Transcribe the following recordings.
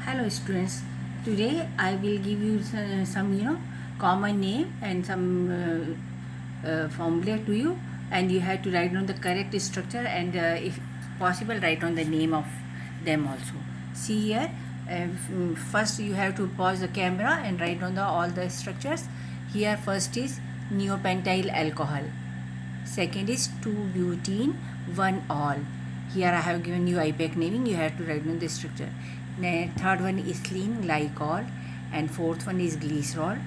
Hello students, today I will give you some common name and some formula to you, and you have to write down the correct structure and if possible write down the name of them also. See here, first you have to pause the camera and write down all the structures. Here first is neopentyl alcohol, second is 2-butene 1-all. Here I have given you Ipac naming, you have to write down the structure. Third one is ethylene glycol, and fourth one is glycerol.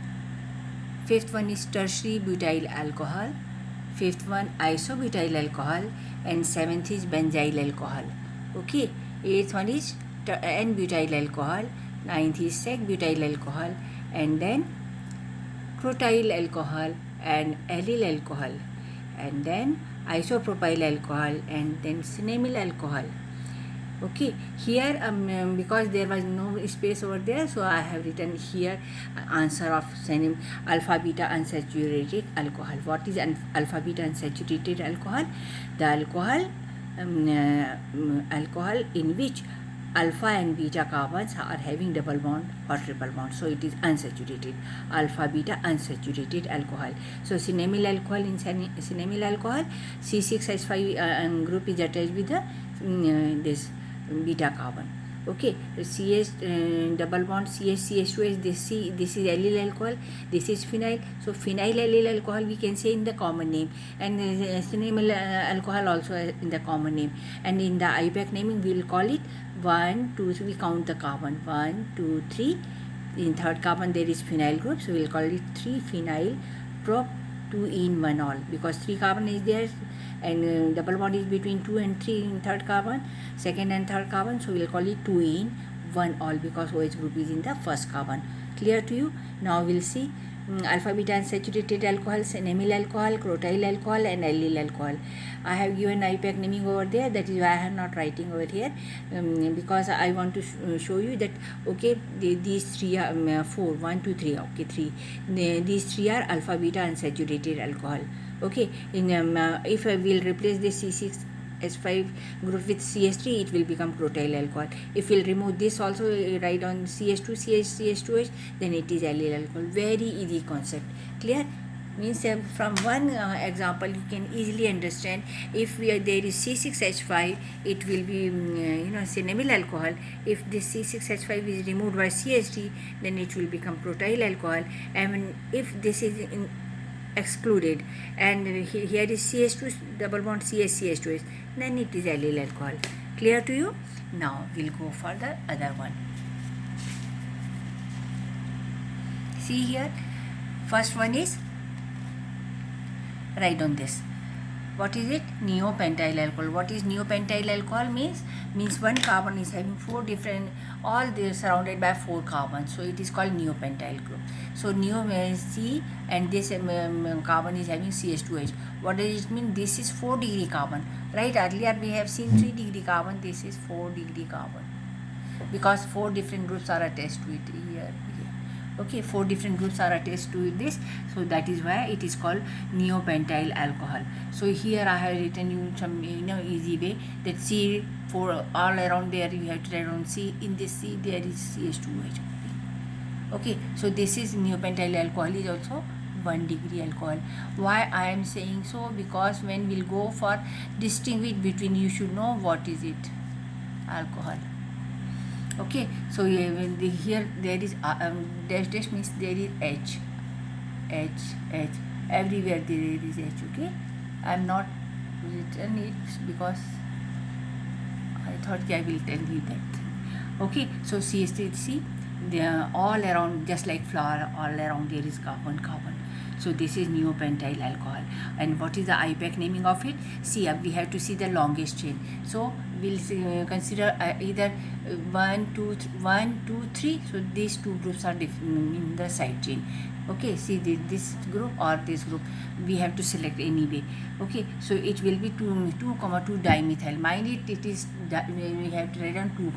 Fifth one is tertiary butyl alcohol. Fifth one isobutyl alcohol, and seventh is benzyl alcohol. Okay. Eighth one is N-butyl alcohol. Ninth is sec-butyl alcohol, and then crotyl alcohol and allyl alcohol, and then isopropyl alcohol, and then cinnamyl alcohol. Okay, here because there was no space over there, so I have written here answer of alpha beta unsaturated alcohol. What is alpha beta unsaturated alcohol? The alcohol in which alpha and beta carbons are having double bond or triple bond, so it is unsaturated. Alpha beta unsaturated alcohol. So cinnamyl alcohol, in cinnamyl alcohol C6H5 group is attached with the this beta carbon. Okay, CH double bond CH2H, this is allyl alcohol, this is phenyl. So phenyl allyl alcohol we can say in the common name, and cinnamyl alcohol also in the common name. And in the Ipac naming we will call it 1, 2, 3. We count the carbon 1, 2, 3. In third carbon there is phenyl group, so we will call it 3-phenyl prop 2-in-1-all, because 3 carbon is there and double bond is between 2 and 3 in third carbon, second and third carbon, so we will call it 2-in-1-all because OH group is in the first carbon. Clear to you? Now we will see alpha beta unsaturated alcohol, cinnamyl alcohol, crotyl alcohol, and allyl alcohol. I have given Ipac naming over there, that is why I am not writing over here, because I want to show you that okay, these three are 4, 1, 2, 3. Okay, 3. These three are alpha beta unsaturated alcohol. Okay, if I will replace this C6H5 group with CH3, it will become crotyl alcohol. If we will remove this also, write on CH2, CH2H, then it is allyl alcohol. Very easy concept. Clear? Means from one example you can easily understand. If there is C6H5, it will be cinnamyl alcohol. If this C6H5 is removed by CH3, then it will become crotyl alcohol. And if this is excluded and here is CH2 double bond CH2H, then it is allyl alcohol. Clear to you? Now we'll go for the other one. See here, first one is, write on this. What is it? Neopentyl alcohol. What is neopentyl alcohol means? Means one carbon is having 4 different, all they are surrounded by 4 carbons. So it is called neopentyl group. So neo C and this carbon is having CH2H. What does it mean? This is 4-degree carbon. Right? Earlier we have seen 3-degree carbon. This is 4-degree carbon. Because 4 different groups are attached to it here. Okay, 4 different groups are attached to this, so that is why it is called neopentyl alcohol. So here I have written you some easy way, that C for all around there you have to write on C. In this C there is CH2H. Okay, so this is neopentyl alcohol is also 1-degree alcohol. Why I am saying so? Because when we'll go for distinguish between, you should know what is it, alcohol. Okay, so here there is dash means there is H, everywhere there is H. Okay, I am not written it because I thought I will tell you that. Okay, so CH3, they are all around, just like flower, all around there is carbon. So this is neopentyl alcohol. And what is the Ipac naming of it? See, we have to see the longest chain. So we'll consider either 1, 2, 3. So these 2 groups are in the side chain. Okay, see this group or this group, we have to select anyway. Okay, so it will be 2, 2 dimethyl. Mind it is we have to write down 2,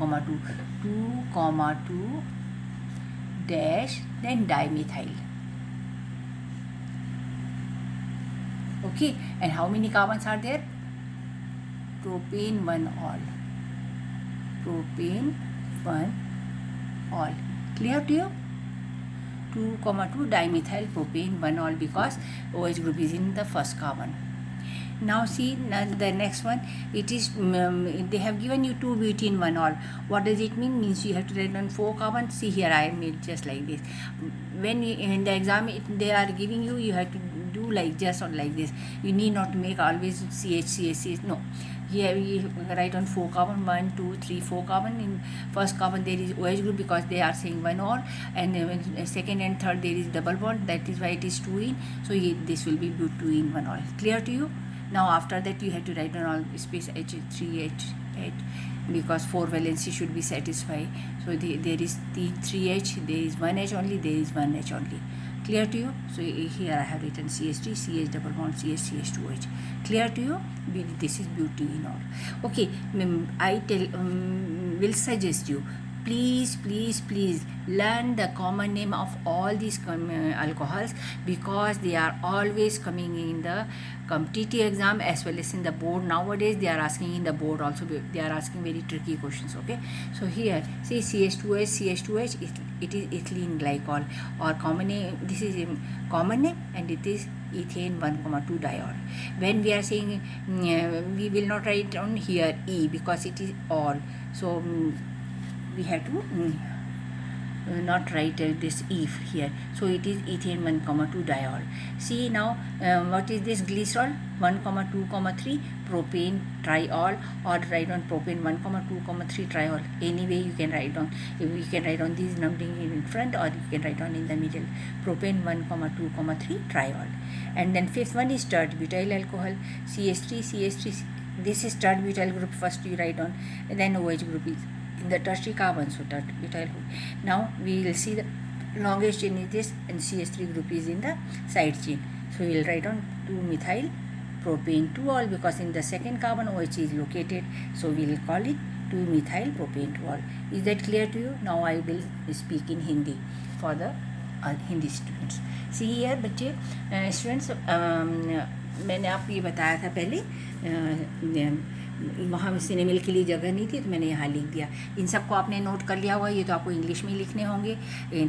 dash, then dimethyl. Okay, and how many carbons are there? Propane 1-all. Propane 1 all. Clear to you? 2,2 dimethyl propane 1 all, because OH group is in the first carbon. Now see the next one. It is they have given you 2 butene 1 all. What does it mean? Means you have to write on 4 carbon. See here, I made just like this. When in the exam they are giving you, you have to do like just or like this. You need not to make always CH. No. Here we write on 4 carbon, 1, 2, 3, 4 carbon. In first carbon there is OH group, because they are saying 1 all, and second and third there is double bond. That is why it is 2 in. So this will be 2 in 1 all. Clear to you? Now after that you have to write on all space H, 3H, because 4 valency should be satisfied. So there is the 3H, there is 1H only, there is 1H only. Clear to you? So here I have written CH3, CH double bond, CH, CH2H. Clear to you? This is butene. Okay, I will suggest you, please learn the common name of all these alcohols, because they are always coming in the competitive exam as well as in the board. Nowadays they are asking in the board also. They are asking very tricky questions. Okay, so here see CH2H, it is ethylene glycol, or common name. This is a common name, and it is ethane 1,2 diol. When we are saying we will not write on here E, because it is all. So we have to not write this E here. So it is ethane 1,2 diol. See now what is this glycerol? 1,2,3 propane triol, or write on propane 1,2,3 triol. Anyway you can write on. You can write on these numbering in front, or you can write on in the middle. Propane 1,2,3 triol. And then fifth one is tert butyl alcohol, CH3. This is tert butyl group. First you write on, and then OH group is in the tertiary carbon, so tert butyl group. Now we will see the longest chain is this, and CH3 group is in the side chain. So we will write on 2-methyl propane 2 all, because in the second carbon OH is located. So we will call it 2-methyl propane 2 all. Is that clear to you? Now I will speak in Hindi for the Hindi students. See here बच्चे students, मैंने आपको ये बताया था पहले, वहाँ सिनेमिल के लिए जगह नहीं थी, तो मैंने यहाँ लिख दिया. इन सबको आपने नोट कर लिया हुआ. ये तो आपको इंग्लिश में लिखने होंगे.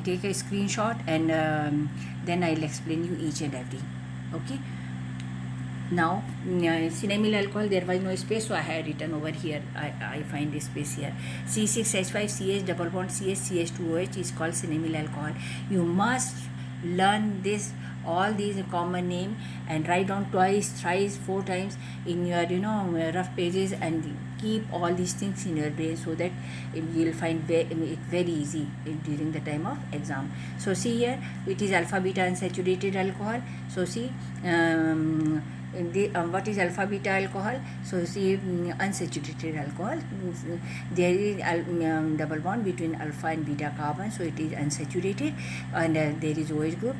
Take a screenshot and then I will explain you each and every. Okay. Now cineamyl alcohol, there was no space, so I had written over here. I find the space here. C6H5 CH double bond CH CH2OH is called cineamyl alcohol. You must learn this, all these common name, and write down twice, thrice, 4 times in your rough pages, and keep all these things in your brain, so that you will find it very easy during the time of exam. So see here, it is alpha beta unsaturated alcohol. So see what is alpha beta alcohol? So see unsaturated alcohol, there is double bond between alpha and beta carbon, so it is unsaturated, and there is OH group,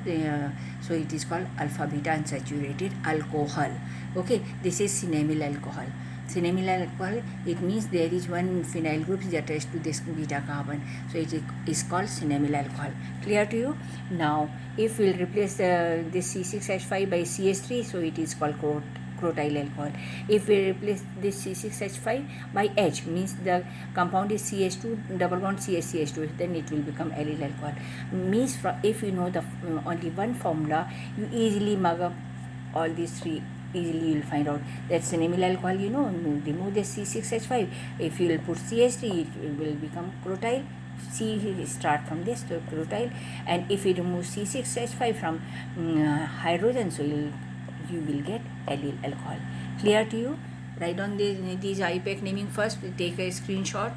so it is called alpha beta unsaturated alcohol. Okay, this is cineamyl alcohol. Cineamyl alcohol, it means there is one phenyl group is attached to this beta carbon, so it is called cineamyl alcohol. Clear to you? Now if we will replace this C6H5 by CH3, so it is called crotyl alcohol. If we replace this C6H5 by H, means the compound is CH2 double bond CH2, then it will become allyl alcohol. Means if you know the only one formula, you easily mug up all these three. Easily you will find out that cineamyl alcohol, remove the C6H5. If you will put CH3, it will become crotyl. Start from this to crotyl, and if you remove C6H5 from hydrogen, so you will get allyl alcohol. Clear to you? Write down these IUPAC naming first. Take a screenshot.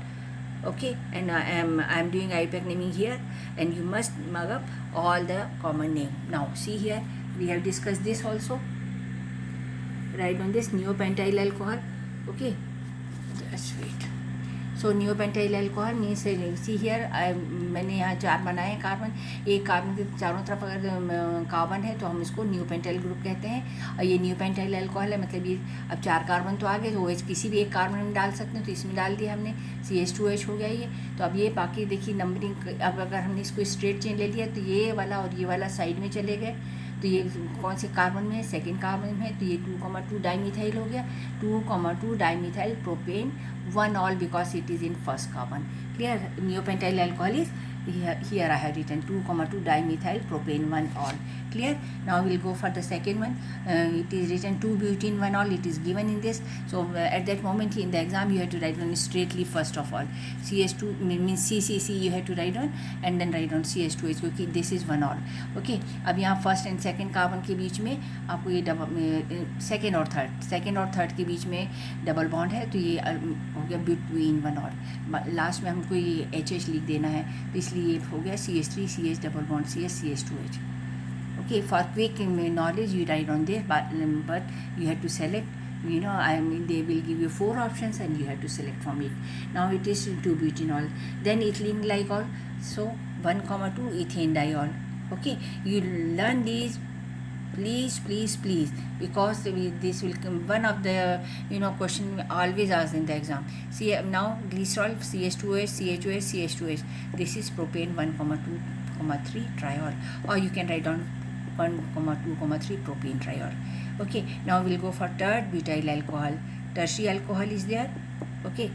Okay, and I am doing IUPAC naming here, and you must mug up all the common name. Now see here, we have discussed this also. Write on this neopentyl alcohol. Okay, just wait. So neopentyl alcohol means, see here मैंने यहाँ 4 बनाए carbon. एक carbon के चारों तरफ अगर carbon है तो हम इसको न्यूपेंटाइल ग्रुप कहते हैं, और ये न्यूपेंटाइल अल्कोहल है. मतलब ये अब 4 कार्बन तो आ गए, तो OH किसी भी एक कार्बन में डाल सकते हैं, तो इसमें डाल दिया हमने. CH2H हो गया ये. तो अब ये बाकी देखिए नंबरिंग, अब अगर हमने इसको स्ट्रेट चेन ले लिया तो ये वाला और ये वाला साइड में चले गए. तो ये कौन से कार्बन में है? सेकेंड कार्बन में है. तो ये 2,2 डाइमिथाइल हो गया. 2,2 dimethyl propane 1 all, because it is in first carbon. Clear? Neopentyl alcohol is Here I have written 2,2 dimethyl propane 1-ol. Clear? Now we'll go for the second one. It is written 2-butene 1-ol. It is given in this. So at that moment in the exam you have to write on straightly first of all. CH2 means CCC you have to write on, and then write on CH2H क्योंकि this is 1-ol. Okay. अब यहाँ first and second carbon के बीच में आपको ये second और third के बीच में डबल बॉन्ड है, तो ये हो गया बिटवीन 1-ol. लास्ट में हमको ये HH लिख देना है, तो इसलिए ये हो गया CH3 CH double bond CH2H. Okay, for quick knowledge you write on this, but you have to select. They will give you 4 options and you have to select from it. Now it is 2-butanol, then ethylene glycol, so 1,2 ethane diol. Okay, you learn these please, because this will come one of the question always asked in the exam. See now glycerol CH2H CHOH CH2H, this is propane 1,2,3 triol, or you can write down 1,2,3 propane triol. Okay, now we'll go for third, butyl alcohol. Tertiary alcohol is there. Okay,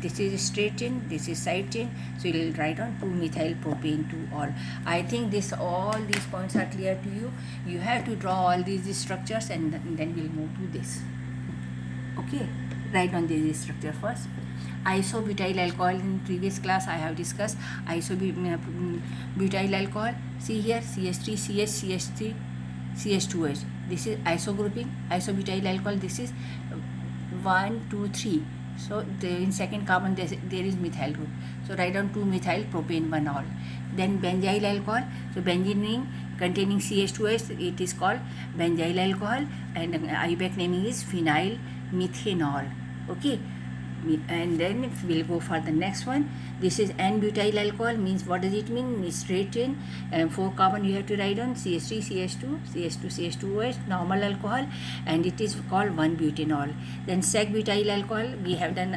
this is straight chain, this is side chain, so you'll write on 2-methyl propane 2-ol. I think all these points are clear to you. You have to draw all these structures and then we'll move to this. Okay, write on this structure first. Isobutyl alcohol, in previous class I have discussed isobutyl alcohol. See here CH3 CH CH3 CH2H. This is isogrouping isobutyl alcohol. This is 1 2 3. So in second carbon there is methyl group. So write down 2-methyl propane 1-ol. Then benzyl alcohol. So benzene ring containing CH2H, it is called benzyl alcohol, and IUPAC naming is phenyl methanol. Okay. And then we'll go for the next one. This is N-butyl alcohol. Means what does it mean? It's straight chain, and 4 carbon you have to write on CH3 CH2 CH2 CH2OH, normal alcohol, and it is called 1-butanol. Then sec-butyl alcohol we have done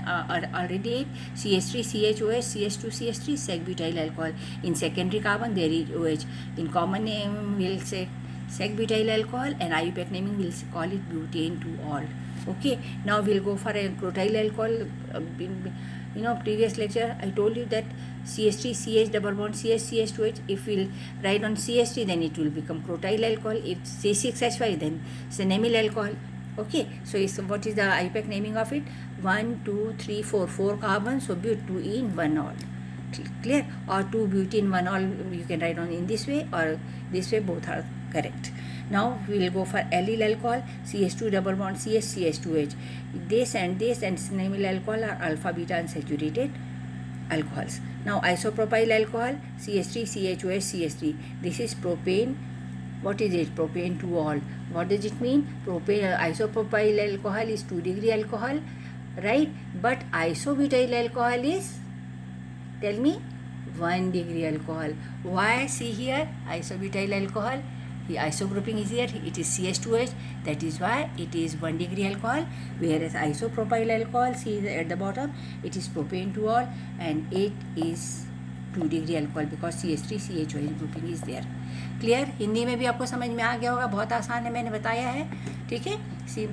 already. CH3 CHOH CH2 CH3 sec-butyl alcohol. In secondary carbon there is OH. In common name we'll say sec-butyl alcohol, and IUPAC naming we'll call it butane 2-ol. Okay, now we'll go for a crotyl alcohol. Previous lecture I told you that CH3 CH double bond CH CH2H. If we'll write on CH3, then it will become crotyl alcohol. If C6H5, then cinnamyl alcohol. Okay, so what is the IUPAC naming of it? 1 2 3 4 carbons, so but 2 in 1-ol. Clear? Or 2-butene 1-ol you can write on in this way or this way, both are correct. Now we will go for allyl alcohol, CH2 double bond CH CH2H. This and cinnamyl alcohol are alpha beta unsaturated alcohols. Now isopropyl alcohol, CH3 CHOH CH3. This is propane. What is it? Propane 2-ol. What does it mean? Propane isopropyl alcohol is 2-degree alcohol, right? But isobutyl alcohol is, tell me, 1-degree alcohol. Why? See here, isobutyl alcohol. The isogrouping is here, it is CH2H, that is why it is 1-degree alcohol, whereas isopropyl alcohol, see at the bottom, it is propane 2-ol and it is 2-degree alcohol because CH3 CHOH grouping is there. Clear? Hindi में भी आपको समझ में आ गया होगा, बहुत आसान है, मैंने बताया है. ठीक है, सी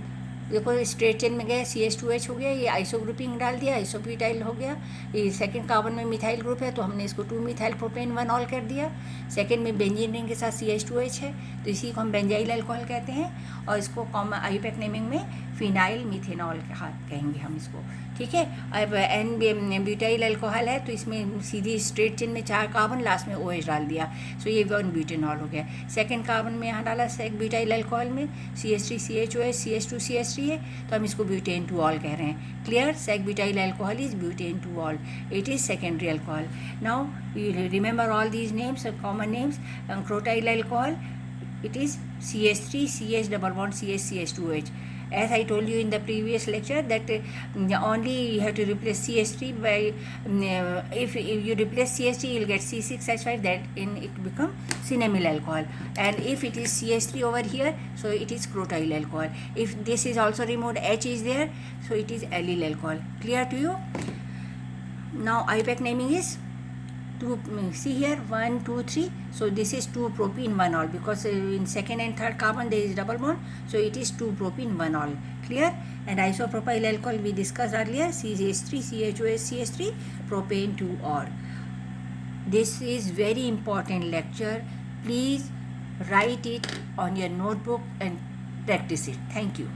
देखो स्ट्रेट चेन में गया, CH2H हो गया, ये आइसो ग्रुपिंग डाल दिया, आइसोब्यूटाइल हो गया. ये सेकंड कार्बन में मिथाइल ग्रुप है तो हमने इसको 2-methyl propane 1-ol कर दिया. सेकंड में बेंजीन रिंग के साथ CH2H है तो इसी को हम बेंजाइल अल्कोहल कहते हैं, और इसको कॉमन IUPAC नेमिंग में फिनाइल मिथेनॉल कहेंगे हम इसको. ठीक है, अब N-ब्यूटाइल अल्कोहल है तो इसमें सीधी स्ट्रेट चेन में 4 कार्बन, लास्ट में OH डाल दिया, सो ये 1-ब्यूटेनॉल हो गया. सेकंड कार्बन में यहाँ डाला सेक ब्यूटाइल अल्कोहल में CH3 CHOH CH2 CH3 है तो हम इसको ब्यूटेन 2-ol कह रहे हैं. Clear? Sec butyl alcohol is butane 2-ol. It is secondary alcohol. Now you remember all these names, common names. Crotyl alcohol, it is CH3 CH double bond CH CH2H. As I told you in the previous lecture that only you have to replace CH3 by if you replace CH3 you will get C6H5, that in it become cinnamyl alcohol, and if it is CH3 over here so it is crotyl alcohol. If this is also removed, H is there, so it is allyl alcohol. Clear to you? Now IUPAC naming is 2, see here 1 2 3, so this is 2-propene 1-ol because in second and third carbon there is double bond, so it is 2-propene 1-ol. Clear? And isopropyl alcohol we discussed earlier, CH3 CHOH CH3 propane 2-ol. This is very important lecture. Please write it on your notebook and practice it. Thank you.